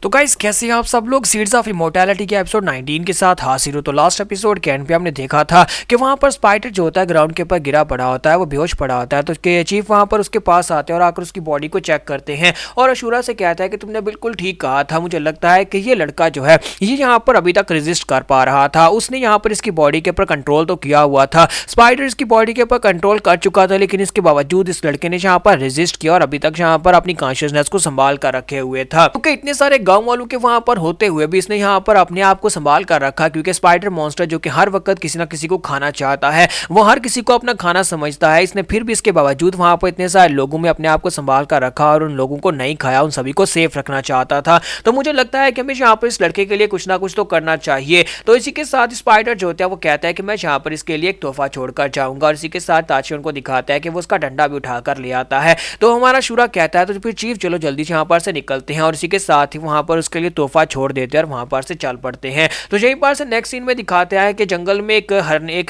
तो गाइस कैसे हैं आप सब लोग। सीड्स ऑफ इमोर्टैलिटी के एपिसोड 19 के साथ हाजिर हो। तो लास्ट एपिसोड के एंड पे हमने देखा था कि वहां पर स्पाइडर जो होता है ग्राउंड के ऊपर गिरा पड़ा होता है, वो बेहोश पड़ा होता है। तो उसके चीफ वहां पर उसके पास आते हैं और आकर उसकी बॉडी को चेक करते हैं और अशूरा से कहता है कि तुमने बिल्कुल ठीक कहा था, मुझे लगता है कि ये लड़का जो है ये यहाँ पर अभी तक रेजिस्ट कर पा रहा था। उसने यहाँ पर इसकी बॉडी के ऊपर कंट्रोल तो किया हुआ था, स्पाइडर इसकी बॉडी के ऊपर कंट्रोल कर चुका था, लेकिन इसके बावजूद इस लड़के ने यहाँ पर रेजिस्ट किया और अभी तक यहाँ पर अपनी कॉन्शियसनेस को संभाल कर रखे हुए था। क्योंकि इतने सारे गांव वालों के वहां पर होते हुए भी इसने यहाँ पर अपने आप को संभाल कर रखा, क्योंकि स्पाइडर मॉन्स्टर जो कि हर वक्त किसी ना किसी को खाना चाहता है, वो हर किसी को अपना खाना समझता है। इसने फिर भी इसके बावजूद वहां पर इतने सारे लोगों में अपने आप को संभाल कर रखा और उन लोगों को नहीं खाया, उन सभी को सेफ रखना चाहता था। तो मुझे लगता है कि हमें यहाँ पर इस लड़के के लिए कुछ ना कुछ तो करना चाहिए। तो इसी के साथ स्पाइडर जो होता है वो कहता है कि मैं यहाँ पर इसके लिए एक तोहफा छोड़कर जाऊंगा, और इसी के साथ ताची उनको दिखाता है कि वो उसका डंडा भी उठाकर ले आता है। तो हमारा शूरा कहता है तो फिर चीफ चलो जल्दी से यहाँ पर से निकलते हैं, और इसी के साथ ही वहां पर उसके लिए तोहफा छोड़ देते हैं और वहां पर से चल पड़ते हैं। तो यहीं पर से नेक्स्ट सीन में दिखाते हैं कि जंगल में एक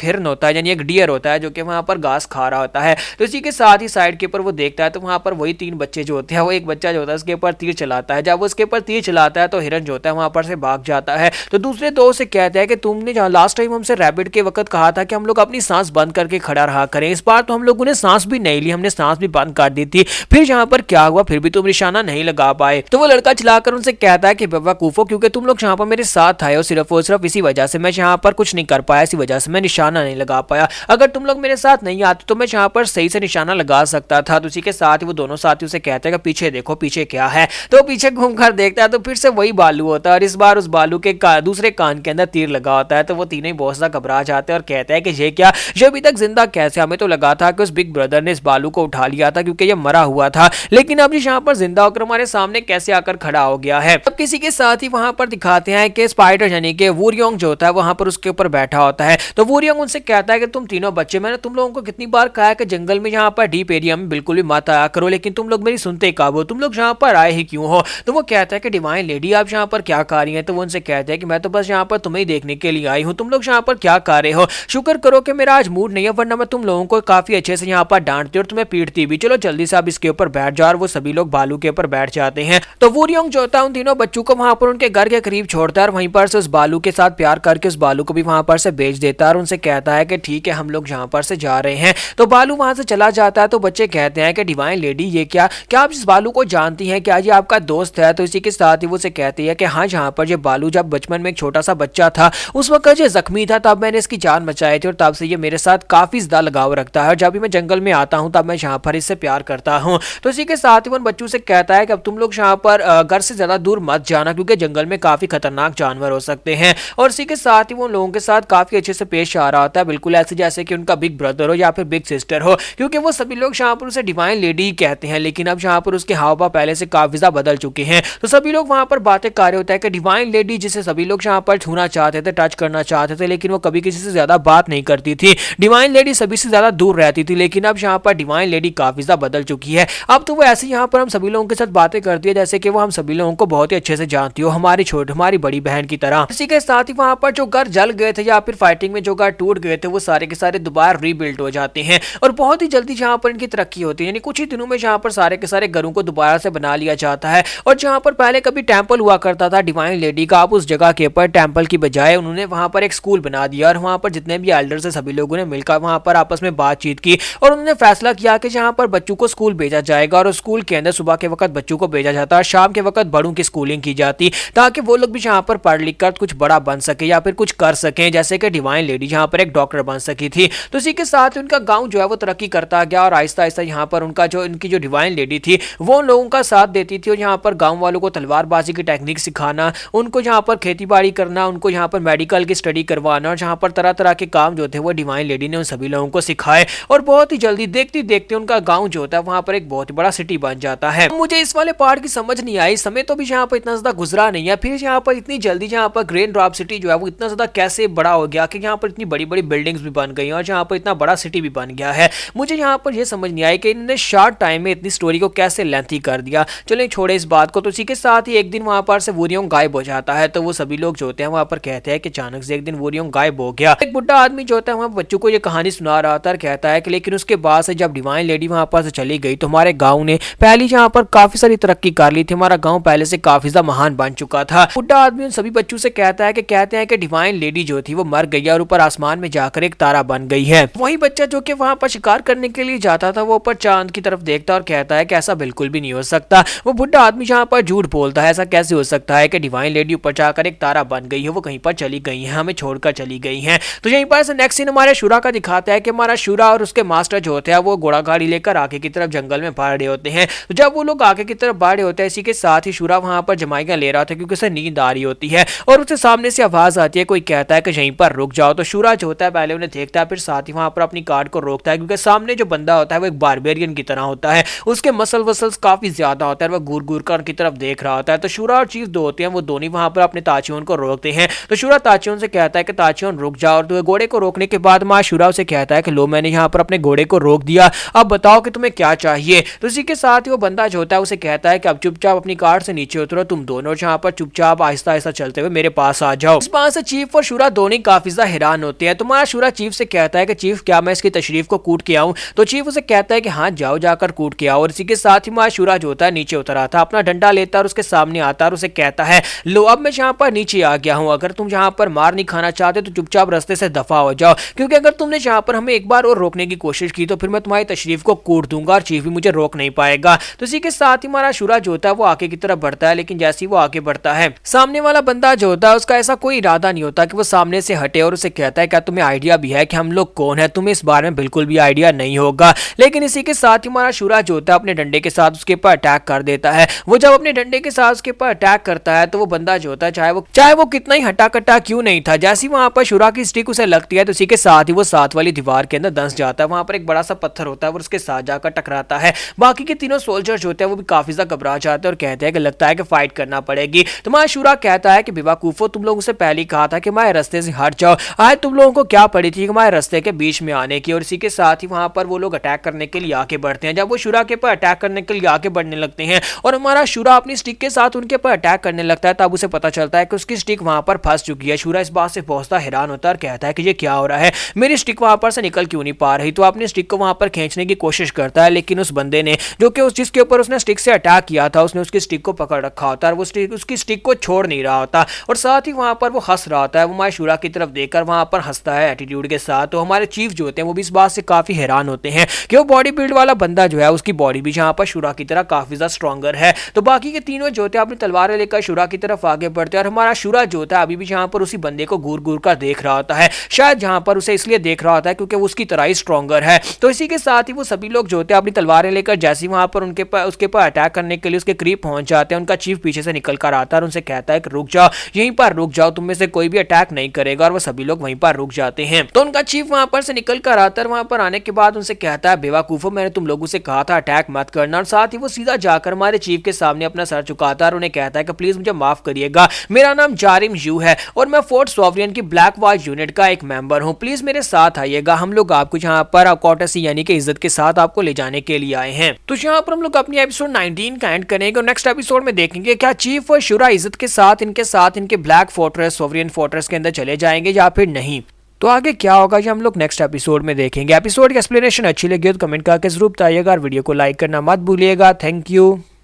हिरन होता है, यानी एक डियर होता है जो कि वहां पर घास खा रहा होता है। तो इसी के साथ ही साइड के ऊपर वो देखता है तो वहां पर वही 3 बच्चे जो होते हैं, वो एक बच्चा जो होता है उसके ऊपर तीर चलाता है। जब वो उसके ऊपर तीर चलाता है तो हिरन जो होता है वहां पर से भाग जाता है। तो दूसरे दोस्त से कहता है कि तुमने जहां लास्ट टाइम हमसे रैबिट के वक्त कहा था कि हम लोग अपनी सांस बंद करके खड़ा रहा करें, इस बार तो हम लोगों ने सांस भी नहीं ली, हमने सांस भी बंद कर दी थी, फिर यहाँ पर क्या हुआ, फिर भी तुम निशाना नहीं लगा पाए। तो वो लड़का चलाकर उनसे कहता है कि बेवकूफो, क्योंकि तुम लोग यहाँ पर मेरे साथ आए हो सिर्फ और सिर्फ इसी वजह से मैं यहाँ पर कुछ नहीं कर पाया, इसी वजह से मैं निशाना नहीं लगा पाया। अगर तुम लोग मेरे साथ नहीं आते तो मैं यहाँ पर सही से निशाना लगा सकता था। तो उसी के साथ ही वो दोनों साथी उसे कहते हैं कि पीछे देखो पीछे क्या है। तो पीछे घूमकर देखता है तो फिर से वही बालू होता है, और इस बार उस बालू के दूसरे कान के अंदर तीर लगा होता है। तो वो तीनों ही बहुत सा घबरा जाते हैं और कहते हैं कि ये क्या, ये अभी तक जिंदा कैसे, हमें तो लगा था कि उस बिग ब्रदर ने इस बालू को उठा लिया था क्योंकि ये मरा हुआ था, लेकिन अब यहाँ पर जिंदा होकर हमारे सामने कैसे आकर खड़ा हो गया है। अब किसी के साथ ही वहां पर दिखाते हैं कि स्पाइडर यानी कि वूरियोंग जो होता है वहां पर उसके ऊपर बैठा होता है। तो वूरियोंग उनसे कहता है कि तुम तीनों बच्चे, मैंने तुम लोगों को कितनी बार कहा है कि जंगल में यहाँ पर डीप एरिया में बिल्कुल भी मत आया करो, लेकिन तुम लोग मेरी सुनते कब हो, तुम लोग यहाँ पर आए ही क्यों हो। तो वो कहता है कि डिवाइन लेडी आप यहाँ पर क्या कर रही हैं। तो वो उनसे कहते हैं कि मैं तो बस यहाँ पर तुम्हें देखने के लिए आई हूँ, तुम लोग यहाँ पर क्या कर रहे हो, शुक्र करो कि मेरा आज मूड नहीं है, वरना मैं तुम लोगों को काफी अच्छे से यहाँ पर डांटती और तुम्हें पीटती भी। चलो जल्दी से आप इसके ऊपर बैठ जाओ। और वो सभी लोग बालू के ऊपर बैठ जाते हैं। तो वूरियोंग जो होता है उन तीनों बच्चों को वहां पर उनके घर के करीब छोड़ता है और वहीं पर से उस बालू के साथ प्यार करके उस बालू को भी वहां पर से बेच देता है और उनसे कहता है कि ठीक है हम लोग यहाँ पर से जा रहे हैं। तो बालू वहां से चला जाता है। तो बच्चे कहते हैं कि डिवाइन लेडी ये क्या आप इस बालू को जानती हैं, क्या ये आपका दोस्त है। तो इसी के साथ ही वो से कहती है कि हाँ, यहाँ पर ये बालू जब बचपन में एक छोटा सा बच्चा था उस वक्त ये जख्मी था, तब मैंने इसकी जान बचाई थी और तब से ये मेरे साथ काफी ज्यादा लगाव रखता है, और जब भी मैं जंगल में आता हूँ तब मैं यहाँ पर इससे प्यार करता हूँ। तो इसी के साथ ही वो बच्चों से कहता है कि अब तुम लोग यहाँ पर घर से ज्यादा दूर मत जाना, क्योंकि जंगल में काफी खतरनाक जानवर हो सकते हैं। और इसी के साथ ही वो लोगों के साथ काफी अच्छे से पेश आ रहा होता है, बिल्कुल ऐसे जैसे कि उनका बिग ब्रदर हो या फिर बिग सिस्टर हो, क्योंकि वो सभी लोग यहाँ पर उसे डिवाइन लेडी कहते हैं, लेकिन अब यहाँ पर उसके हाव भाव पहले से काफी ज्यादा बदल चुके हैं। तो सभी लोग वहां पर बातें कर रहे होते हैं कि डिवाइन लेडी जिसे सभी लोग यहाँ पर छूना चाहते थे, टच करना चाहते थे, लेकिन वो कभी किसी से ज्यादा बात नहीं करती थी। डिवाइन लेडी सभी से ज्यादा दूर रहती थी, लेकिन अब यहाँ पर डिवाइन लेडी काफी ज्यादा बदल चुकी है। अब तो वो ऐसे यहाँ पर हम सभी लोगों के साथ बातें करती है जैसे कि वो हम सभी लोगों को बहुत ही अच्छे से जानती हो, हमारी बड़ी बहन की तरह। इसी के साथ ही वहां पर जो घर जल गए थे या फिर फाइटिंग में जो घर टूट गए थे वो सारे के सारे दोबारा रीबिल्ड हो जाते हैं, और बहुत ही जल्दी जहां पर इनकी तरक्की होती है, यानी कुछ ही दिनों में जहां पर सारे के सारे घरों को दोबारा से बना लिया जाता है। और जहां पर पहले कभी टेंपल हुआ करता था डिवाइन लेडी का, अब उस जगह के ऊपर टेंपल की बजाय उन्होंने वहां पर एक स्कूल बना दिया, और वहां पर जितने भी एल्डर्स हैं सभी लोगों ने मिलकर वहां पर आपस में बातचीत की और उन्होंने फैसला किया कि जहां पर बच्चों को स्कूल भेजा जाएगा, और स्कूल के अंदर सुबह के वक्त बच्चों को भेजा जाता है, शाम के वक्त बड़ों की स्कूलिंग की जाती, ताकि वो लोग भी यहाँ पर पढ़ लिख कर कुछ बड़ा बन सके या फिर कुछ कर सकें, जैसे कि डिवाइन लेडी यहाँ पर एक डॉक्टर बन सकी थी। तो इसी के साथ उनका गांव जो है वो तरक्की करता गया, और आहिस्ता आहिस्ता यहाँ पर इनकी जो डिवाइन लेडी थी वो लोगों का साथ देती थी, और यहाँ पर गाँव वालों को तलवारबाजी की टेक्निक सिखाना, उनको यहाँ पर खेती बाड़ी करना, उनको यहाँ पर मेडिकल की स्टडी करवाना, और यहाँ पर तरह तरह के काम जो थे वो डिवाइन लेडी ने उन सभी लोगों को सिखाए, और बहुत ही जल्दी देखते देखते उनका गाँव जो होता है वहां पर एक बहुत बड़ा सिटी बन जाता है। मुझे इस वाले पार्ट की समझ नहीं आई, समय तो भी यहाँ पर इतना ज्यादा गुजरा नहीं है, फिर यहाँ पर इतनी जल्दी यहाँ पर ग्रेन ड्रॉप सिटी जो है वो इतना ज्यादा कैसे बड़ा हो गया कि यहाँ पर इतनी बड़ी बड़ी बिल्डिंग्स भी बन गई और यहाँ पर इतना बड़ा सिटी भी बन गया है। मुझे यहाँ पर यह समझ नहीं आई कि इन्होंने शॉर्ट टाइम में इतनी स्टोरी को कैसे लेंथी कर दिया। चलिए छोड़े इस बात को। तो इसी के साथ ही एक दिन वहां पर से वूरियोंग गायब हो जाता है। तो वो सभी लोग जो होते हैं वहां पर कहते हैं कि अचानक से एक दिन वूरियोंग गायब हो गया। एक बुढ़ा आदमी जो होता है वहां बच्चों को ये कहानी सुना रहा था और कहता है कि लेकिन उसके बाद से जब डिवाइन लेडी वहां पर से चली गई तो हमारे गाँव ने पहले यहाँ पर काफी सारी तरक्की कर ली थी, हमारा गाँव पहले से से काफी ज्यादा महान बन चुका था। बुढ़ा आदमी उन सभी बच्चों से कहता है कि कहते हैं कि डिवाइन लेडी जो थी वो मर गई है और ऊपर आसमान में जाकर एक तारा बन गई है। वही बच्चा जो कि वहां पर शिकार करने के लिए जाता था वो ऊपर चांद की तरफ देखता और कहता है कि ऐसा बिल्कुल भी नहीं हो सकता। वो बुढ़ा आदमी जहाँ पर झूठ बोलता है, ऐसा कैसे हो सकता है कि डिवाइन लेडी ऊपर जाकर एक तारा बन गई है, वो कहीं पर चली गई है, हमें छोड़कर चली गई है। तो यहीं पर नेक्स्ट सीन हमारे शूरा का दिखाता है कि हमारा शूरा और उसके मास्टर जो होते हैं वो घोड़ा गाड़ी लेकर आगे की तरफ जंगल में भाग रहे होते हैं। तो जब वो लोग आगे की तरफ भाग रहे होते हैं, इसी के साथ ही शूरा वहां पर जमाइयां ले रहा था क्योंकि उसे नींद आ रही होती है और उसके सामने से आवाज आती है, कोई कहता है कि यहीं पर रुक जाओ। तो शूरा जो होता है पहले उन्हें देखता है, फिर साथ ही वहां पर अपनी कार को रोकता है क्योंकि सामने जो बंदा होता है वो एक बारबेरियन की तरह होता है, उसके मसल वसल्स काफी ज्यादा होता है, वह घूर घूर कर उनकी तरफ देख रहा होता है। तो शूरा और चीफ दो होते हैं, वो दोनों वहां पर अपने ताचियों को रोकते हैं। तो शूरा ताचियों से कहता है कि ताचियों रुक जाओ। और घोड़े को रोकने के बाद माँ शूरा उसे कहता है कि लो मैंने यहाँ पर अपने घोड़े को रोक दिया, अब बताओ कि तुम्हें क्या चाहिए। तो इसी के साथ ही वो बंदा जो होता है उसे कहता है कि अब चुपचाप अपनी कार से नीचे उतरो, तुम दोनों जहाँ पर चुपचाप आहिस्ता आहिस्ता चलते हुए मेरे पास आ जाओ। इस बात से चीफ और शूरा दोनों काफी ज्यादा हैरान होते हैं। तुम्हारा शूरा चीफ से कहता है कि चीफ क्या मैं इसकी तशरीफ को कूट के आऊं। तो चीफ उसे कहता है कि हाँ जाओ जाकर कूट के आओ। और इसी के साथ ही माँ शूरा जो होता है नीचे उतर आता, अपना डंडा लेता और उसके सामने आता और उसे कहता है लो अब मैं यहाँ पर नीचे आ गया हूँ, अगर तुम यहाँ पर मार नहीं खाना चाहते तो चुपचाप रास्ते से दफा हो जाओ, क्योंकि अगर तुमने यहाँ पर हमें एक बार और रोकने की कोशिश की तो फिर मैं तुम्हारी तशरीफ को कूट दूंगा और चीफ भी मुझे रोक नहीं पाएगा। तो इसी के साथ ही हमारा शूरा जो होता है वो आगे की तरफ बढ़ता है, लेकिन जैसे ही वो आगे बढ़ता है सामने वाला बंदा जो होता है उसका ऐसा कोई इरादा नहीं होता कि वो सामने से हटे और उसे कहता है क्या तुम्हें आइडिया भी है कि हम लोग कौन है, तुम्हें इस बारे में बिल्कुल भी आइडिया नहीं होगा। लेकिन इसी के साथ ही हमारा शूरा जो होता है अपने डंडे के साथ उसके ऊपर अटैक कर देता है। वो जब अपने डंडे के साथ उसके ऊपर अटैक करता है तो वो बंदा जो होता है चाहे वो कितना ही हटा कटा क्यों नहीं था, जैसी वहां पर शूरा की स्टिक उसे लगती है तो इसी के साथ ही वो साथ वाली दीवार के अंदर धंस जाता है। वहां पर एक बड़ा सा पत्थर होता है और उसके साथ जाकर टकराता है। बाकी के तीनों सोल्जर जो होते हैं वो भी काफी ज्यादा घबरा जाते हैं और कहते हैं कि लगता है कि फाइट करना पड़ेगी। तो हमारा शूरा कहता है कि बेवकूफो तुम लोगों से पहले ही कहा था कि हमारे रास्ते से हट जाओ, आज तुम लोगों को क्या पड़ी थी हमारे रास्ते के बीच में आने की। और इसी के साथ ही वहां पर वो लोग अटैक करने के लिए आगे बढ़ते हैं। जब वो शूरा के ऊपर अटैक करने के लिए आगे बढ़ने लगते हैं और हमारा शूरा अपनी स्टिक के साथ उनके ऊपर अटैक करने लगता है, तब उसे पता चलता है कि उसकी स्टिक वहां पर फंस चुकी है। शूरा इस बात से बहुत हैरान होता है और कहता है कि ये क्या हो रहा है, मेरी स्टिक वहां पर से निकल क्यों नहीं पा रही। तो अपनी स्टिक को वहां पर खींचने की कोशिश करता है, लेकिन उस बंदे ने जो कि उस जिसके ऊपर उसने स्टिक से अटैक किया था उसने उसकी स्टिक को पकड़ रखा होता है और वो उसकी स्टिक को छोड़ नहीं रहा होता और साथ ही वहां पर वो हंस रहा होता है। वो हमारे शूरा की तरफ देखकर वहां पर हंसता है एटीट्यूड के साथ। तो हमारे चीफ जो होते हैं वो भी इस बात से काफी हैरान होते हैं कि वो बॉडी बिल्ड वाला बंदा जो है उसकी बॉडी भी जहां पर शूरा की तरह काफी ज्यादा स्ट्रॉन्गर है। तो बाकी के तीनों जो होते हैं अपनी तलवारें लेकर शूरा की तरफ आगे बढ़ते हैं और हमारा शूरा जो होता है अभी भी जहां पर उसी बंदे को घूर घूर कर देख रहा होता है, शायद जहां पर उसे इसलिए देख रहा होता है क्योंकि वो उसकी तरह ही स्ट्रॉन्गर है। तो इसी के साथ ही वो सभी लोग जो होते हैं अपनी तलवारें लेकर जैसे वहां पर उसके पर अटैक करने के लिए उसके करीब पहुंच जाते हैं, उनका चीफ पीछे से निकल कर आता है और उनसे कहता है कि रुक जाओ, यहीं पर रुक जाओ, तुम में से कोई भी अटैक नहीं करेगा। और वो सभी लोग वहीं पर रुक जाते हैं। तो उनका चीफ वहां पर से निकल कर आता है, वहां पर आने के बाद उनसे कहता है बेवकूफो मैंने तुम लोगों से कहा था अटैक मत करना। और साथ ही वो सीधा जाकर हमारे चीफ के सामने अपना सर झुकाता है और उन्हें कहता है कि प्लीज मुझे माफ करिएगा, मेरा नाम जारिम यू है और मैं फोर्ट सॉवरियन की ब्लैक वॉच यूनिट का एक मेंबर हूं, प्लीज मेरे साथ आइएगा, हम लोग आपको यहाँ पर कॉटसी यानी कि इज्जत के साथ आपको ले जाने के लिए आए हैं। तो यहाँ पर हम लोग अपनी एपिसोड 19 का एंड करेंगे और नेक्स्ट एपिसोड में देखेंगे क्या चीफ और शूरा इज्जत के साथ इनके ब्लैक फोर्ट्रेस सॉवरियन फोर्ट्रेस के अंदर चले जाएंगे या फिर नहीं। तो आगे क्या होगा ये हम लोग नेक्स्ट एपिसोड में देखेंगे। एपिसोड की एक्सप्लेनेशन अच्छी लगी तो कमेंट करके जरूर बताइएगा और वीडियो को लाइक करना मत भूलिएगा। Thank you.